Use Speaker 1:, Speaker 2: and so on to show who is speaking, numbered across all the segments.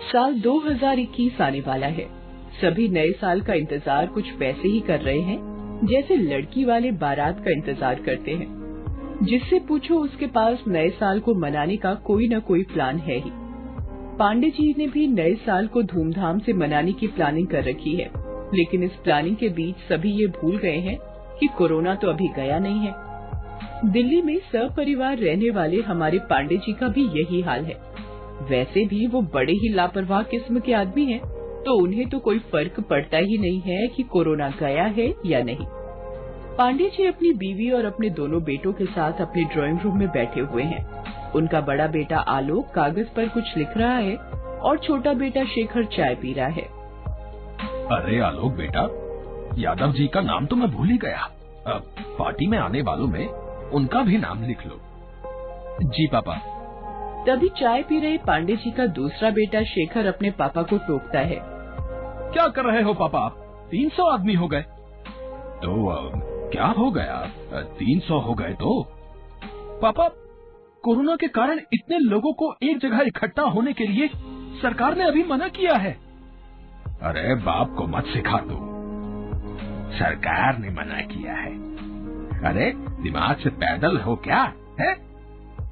Speaker 1: साल 2021 आने वाला है। सभी नए साल का इंतजार कुछ वैसे ही कर रहे हैं जैसे लड़की वाले बारात का इंतजार करते हैं। जिससे पूछो उसके पास नए साल को मनाने का कोई न कोई प्लान है ही। पांडे जी ने भी नए साल को धूमधाम से मनाने की प्लानिंग कर रखी है, लेकिन इस प्लानिंग के बीच सभी ये भूल गए हैं कि कोरोना तो अभी गया नहीं है। दिल्ली में सपरिवार रहने वाले हमारे पांडे जी का भी यही हाल है। वैसे भी वो बड़े ही लापरवाह किस्म के आदमी हैं, तो उन्हें तो कोई फर्क पड़ता ही नहीं है कि कोरोना गया है या नहीं। पांडे जी अपनी बीवी और अपने दोनों बेटों के साथ अपने ड्राइंग रूम में बैठे हुए हैं। उनका बड़ा बेटा आलोक कागज पर कुछ लिख रहा है और छोटा बेटा शेखर चाय पी रहा है।
Speaker 2: अरे आलोक बेटा, यादव जी का नाम तो मैं भूल ही गया। पार्टी में आने वालों में उनका भी नाम लिख लो। जी पापा।
Speaker 1: तभी चाय पी रहे पांडे जी का दूसरा बेटा शेखर अपने पापा को टोकता है।
Speaker 2: क्या कर रहे हो पापा? 300 आदमी हो गए। तो क्या हो गया? 300 हो गए तो? पापा, कोरोना के कारण इतने लोगों को एक जगह इकट्ठा होने के लिए सरकार ने अभी मना किया है। अरे बाप को मत सिखा दो, सरकार ने मना किया है। अरे दिमाग से पैदल हो क्या है?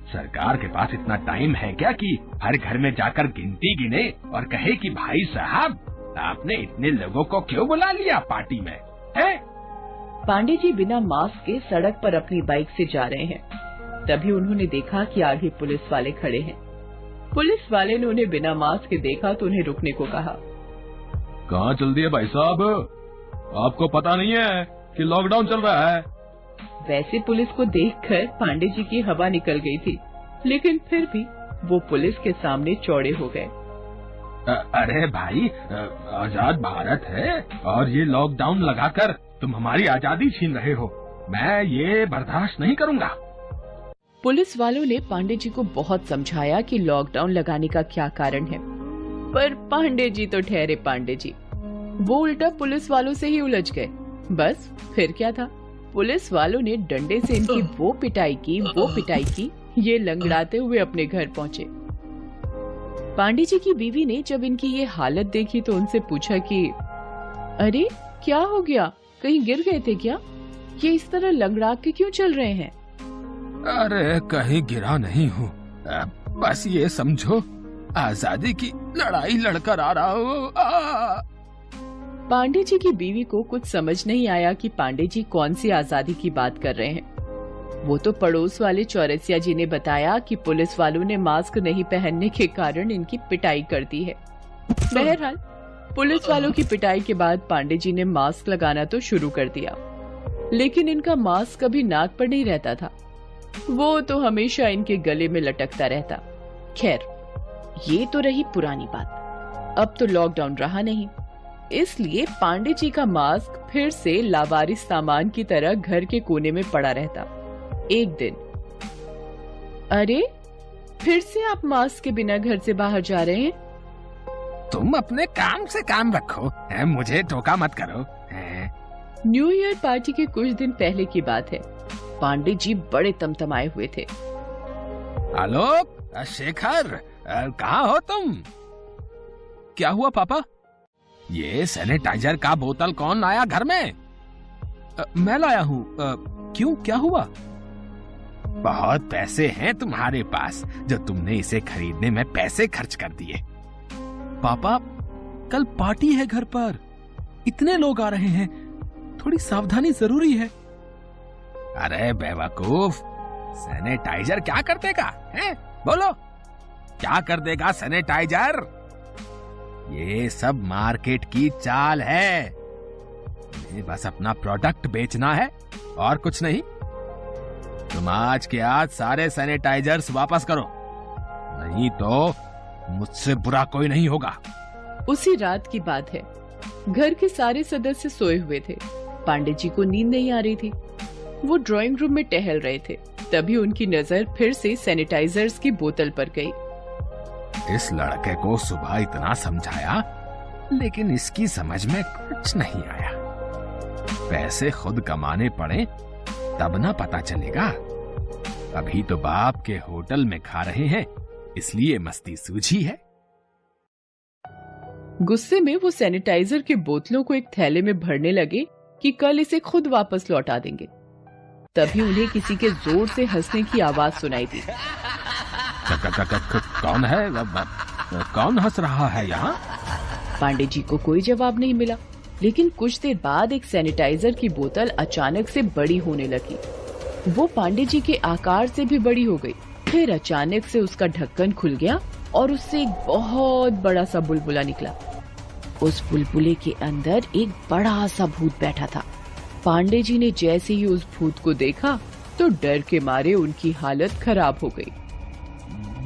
Speaker 2: सरकार के पास इतना टाइम है क्या कि हर घर में जाकर गिनती गिने और कहे कि भाई साहब आपने इतने लोगों को क्यों बुला लिया पार्टी में, है?
Speaker 1: पांडे जी बिना मास्क के सड़क पर अपनी बाइक से जा रहे हैं। तभी उन्होंने देखा कि आगे पुलिस वाले खड़े हैं। पुलिस वाले ने उन्हें बिना मास्क के देखा तो उन्हें रुकने को कहा।
Speaker 2: कहाँ चल दिए भाई साहब? आपको पता नहीं है कि लॉकडाउन चल रहा है?
Speaker 1: वैसे पुलिस को देखकर पांडे जी की हवा निकल गई थी, लेकिन फिर भी वो पुलिस के सामने चौड़े हो गए।
Speaker 2: अरे भाई, आजाद भारत है और ये लॉकडाउन लगाकर तुम हमारी आजादी छीन रहे हो। मैं ये बर्दाश्त नहीं करूंगा।
Speaker 1: पुलिस वालों ने पांडे जी को बहुत समझाया कि लॉकडाउन लगाने का क्या कारण है, पर पांडे जी तो ठहरे पांडे जी। वो उल्टा पुलिस वालों से ही उलझ गए। बस फिर क्या था, पुलिस वालों ने डंडे से इनकी वो पिटाई की, ये लंगड़ाते हुए अपने घर पहुंचे। पांडे जी की बीवी ने जब इनकी ये हालत देखी तो उनसे पूछा कि अरे क्या हो गया, कहीं गिर गए थे क्या? ये इस तरह लंगड़ा के क्यों चल रहे हैं?
Speaker 2: अरे कहीं गिरा नहीं हूँ, बस ये समझो आजादी की लड़ाई लड़कर आ रहा हूँ।
Speaker 1: पांडे जी की बीवी को कुछ समझ नहीं आया कि पांडे जी कौन सी आजादी की बात कर रहे हैं। वो तो पड़ोस वाले चौरसिया जी ने बताया कि पुलिस वालों ने मास्क नहीं पहनने के कारण इनकी पिटाई कर दी है। बहरहाल पुलिस वालों की पिटाई के बाद पांडे जी ने मास्क लगाना तो शुरू कर दिया, लेकिन इनका मास्क कभी नाक पर नहीं रहता था, वो तो हमेशा इनके गले में लटकता रहता। खैर, ये तो रही पुरानी बात। अब तो लॉकडाउन रहा नहीं, इसलिए पांडे जी का मास्क फिर से लावारिस सामान की तरह घर के कोने में पड़ा रहता। एक दिन, अरे फिर से आप मास्क के बिना घर से बाहर जा रहे हैं?
Speaker 2: तुम अपने काम से काम रखो, मुझे टोका मत करो।
Speaker 1: न्यू ईयर पार्टी के कुछ दिन पहले की बात है। पांडे जी बड़े तमतमाए हुए थे।
Speaker 2: आलोक, शेखर, कहाँ हो तुम? क्या हुआ पापा? ये सैनिटाइजर का बोतल कौन लाया घर में? मैं लाया हूँ। क्यों, क्या हुआ? बहुत पैसे हैं तुम्हारे पास जो तुमने इसे खरीदने में पैसे खर्च कर दिए। पापा, कल पार्टी है घर पर, इतने लोग आ रहे हैं, थोड़ी सावधानी जरूरी है। अरे बेवकूफ, सैनिटाइजर क्या कर देगा? बोलो, क्या कर देगा सैनिटाइजर? ये सब मार्केट की चाल है। बस अपना प्रोडक्ट बेचना है और कुछ नहीं। तुम आज के आज सारे सैनिटाइजर्स वापस करो, नहीं तो मुझसे बुरा कोई नहीं होगा।
Speaker 1: उसी रात की बात है। घर के सारे सदस्य सोए हुए थे। पांडे जी को नींद नहीं आ रही थी। वो ड्राइंग रूम में टहल रहे थे। तभी उनकी नजर फिर से सैनिटाइजर्स की बोतल पर गई।
Speaker 2: इस लड़के को सुबह इतना समझाया, लेकिन इसकी समझ में कुछ नहीं आया। पैसे खुद कमाने पड़े तब ना पता चलेगा। अभी तो बाप के होटल में खा रहे हैं, इसलिए मस्ती सूझी है।
Speaker 1: गुस्से में वो सैनिटाइजर के बोतलों को एक थैले में भरने लगे कि कल इसे खुद वापस लौटा देंगे। तभी उन्हें किसी के जोर से हंसने की आवाज सुनाई दी।
Speaker 2: कौन है? कौन हंस रहा है यहाँ?
Speaker 1: पांडे जी को कोई जवाब नहीं मिला, लेकिन कुछ देर बाद एक सैनिटाइजर की बोतल अचानक से बड़ी होने लगी। वो पांडे जी के आकार से भी बड़ी हो गई। फिर अचानक से उसका ढक्कन खुल गया और उससे एक बहुत बड़ा सा बुलबुला निकला। उस बुलबुले के अंदर एक बड़ा सा भूत बैठा था। पांडे जी ने जैसे ही उस भूत को देखा तो डर के मारे उनकी हालत खराब हो गई।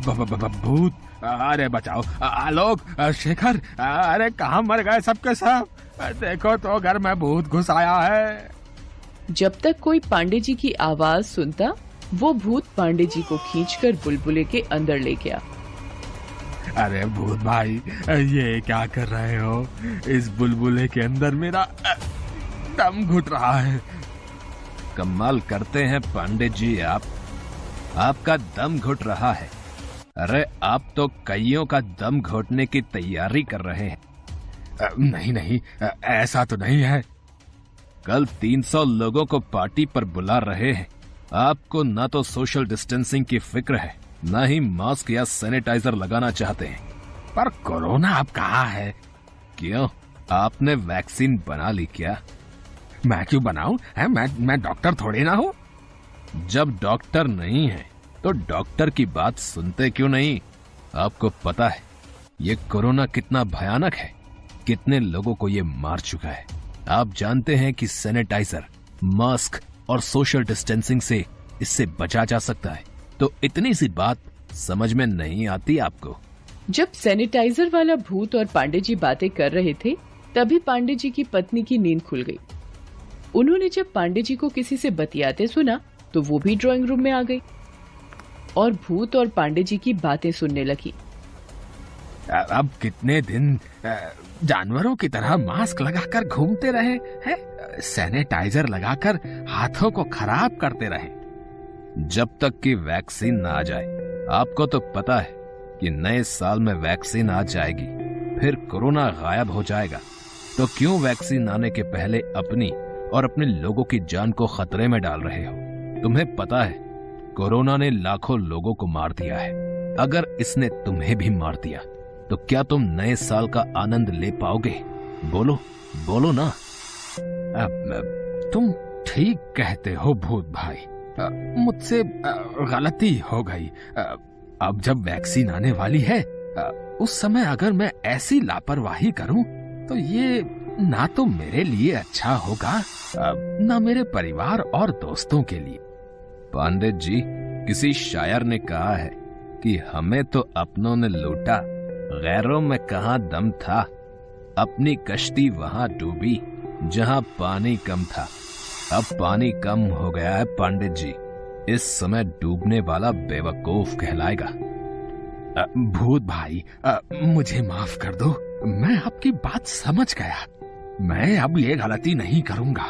Speaker 2: भूत! अरे बचाओ! आलोक, शेखर, अरे कहाँ मर गए सबके सब? देखो तो घर में भूत घुस आया है।
Speaker 1: जब तक कोई पांडे जी की आवाज सुनता, वो भूत पांडे जी को खींचकर बुलबुले के अंदर ले गया।
Speaker 2: अरे भूत भाई, ये क्या कर रहे हो? इस बुलबुले के अंदर मेरा दम घुट रहा है। कमाल करते हैं पांडे जी आप। आपका दम घुट रहा है। अरे आप तो कईयों का दम घोटने की तैयारी कर रहे हैं। नहीं नहीं, ऐसा तो नहीं है। कल 300 लोगों को पार्टी पर बुला रहे हैं। आपको ना तो सोशल डिस्टेंसिंग की फिक्र है, ना ही मास्क या सैनिटाइजर लगाना चाहते हैं। पर कोरोना अब कहाँ है? क्यों, आपने वैक्सीन बना ली क्या? मैं क्यों बनाऊं? मैं डॉक्टर थोड़ी ना हूं। जब डॉक्टर नहीं है तो डॉक्टर की बात सुनते क्यों नहीं? आपको पता है ये कोरोना कितना भयानक है, कितने लोगों को ये मार चुका है। आप जानते हैं कि सैनिटाइजर, मास्क और सोशल डिस्टेंसिंग से इससे बचा जा सकता है। तो इतनी सी बात समझ में नहीं आती आपको?
Speaker 1: जब सैनिटाइजर वाला भूत और पांडे जी बातें कर रहे थे, तभी पांडे जी की पत्नी की नींद खुल गई। उन्होंने जब पांडे जी को किसी से बतियाते सुना तो वो भी ड्राइंग रूम में आ गई और भूत और पांडे जी की बातें सुनने लगी।
Speaker 2: अब कितने दिन जानवरों की तरह मास्क लगाकर घूमते रहे हैं, सैनिटाइजर लगाकर हाथों को खराब करते रहे। जब तक कि वैक्सीन ना आ जाए। आपको तो पता है कि नए साल में वैक्सीन आ जाएगी, फिर कोरोना गायब हो जाएगा। तो क्यों वैक्सीन आने के पहले अपनी और अपने लोगों की जान को खतरे में डाल रहे हो? तुम्हें पता है कोरोना ने लाखों लोगों को मार दिया है। अगर इसने तुम्हें भी मार दिया तो क्या तुम नए साल का आनंद ले पाओगे? बोलो बोलो ना। तुम ठीक कहते हो भूत भाई, मुझसे गलती हो गई। अब जब वैक्सीन आने वाली है, उस समय अगर मैं ऐसी लापरवाही करूं तो ये ना तो मेरे लिए अच्छा होगा, ना मेरे परिवार और दोस्तों के लिए। पांडे जी, किसी शायर ने कहा है कि हमें तो अपनों ने लूटा, गैरों में कहाँ दम था। अपनी कश्ती वहां डूबी जहां पानी कम था। अब पानी कम हो गया है पांडे जी, इस समय डूबने वाला बेवकूफ कहलाएगा। भूत भाई, मुझे माफ कर दो, मैं आपकी बात समझ गया। मैं अब ये गलती नहीं करूंगा।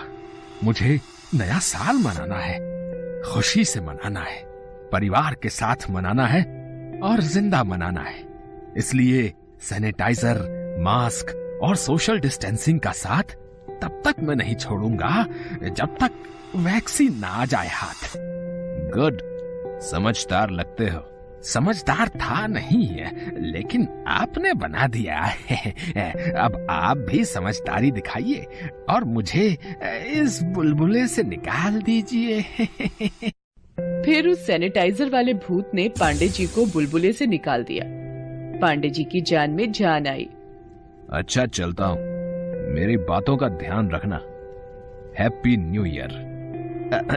Speaker 2: मुझे नया साल मनाना है, खुशी से मनाना है, परिवार के साथ मनाना है और जिंदा मनाना है। इसलिए सैनिटाइजर, मास्क और सोशल डिस्टेंसिंग का साथ तब तक मैं नहीं छोड़ूंगा जब तक वैक्सीन ना आ जाए हाथ। गुड, समझदार लगते हो। समझदार था नहीं है, लेकिन आपने बना दिया है। अब आप भी समझदारी दिखाइए और मुझे इस बुलबुले से निकाल दीजिए।
Speaker 1: फिर उस सैनिटाइजर वाले भूत ने पांडे जी को बुलबुले से निकाल दिया। पांडे जी की जान में जान आई।
Speaker 2: अच्छा, चलता हूँ, मेरी बातों का ध्यान रखना। Happy new year.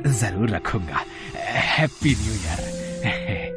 Speaker 2: जरूर रखूंगा। Happy new year.